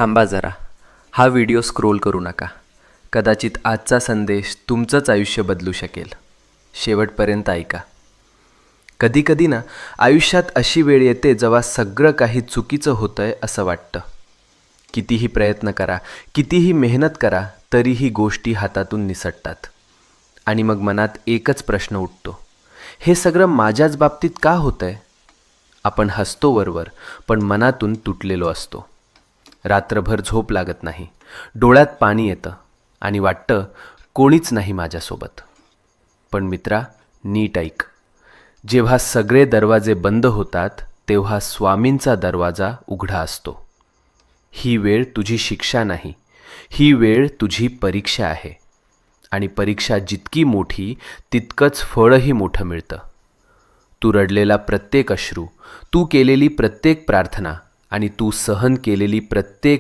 थांबा जरा. हा व्हिडिओ स्क्रोल करू नका. कदाचित आजचा संदेश तुमचंच आयुष्य बदलू शकेल. शेवटपर्यंत ऐका. कधीकधी ना आयुष्यात अशी वेळ येते जेव्हा सगळं काही चुकीचं होतंय असं वाटतं. कितीही प्रयत्न करा, कितीही मेहनत करा, तरीही गोष्टी हातातून निसटतात. आणि मग मनात एकच प्रश्न उठतो, हे सगळं माझ्याच बाबतीत का होतंय? आपण हसतो वरवर, पण मनातून तुटलेलो असतो. रात्रभर झोप लागत नाही, डोळ्यात पाणी येतं आणि वाटतं कोणीच नाही माझ्यासोबत. पण मित्रा, नीट ऐक. जेव्हा सगळे दरवाजे बंद होतात तेव्हा स्वामींचा दरवाजा उघडा असतो. ही वेळ तुझी शिक्षा नाही, ही वेळ तुझी परीक्षा आहे. आणि परीक्षा जितकी मोठी तितकंच फळही मोठं मिळतं. तू रडलेला प्रत्येक अश्रू, तू केलेली प्रत्येक प्रार्थना आणि तू सहन केलेली प्रत्येक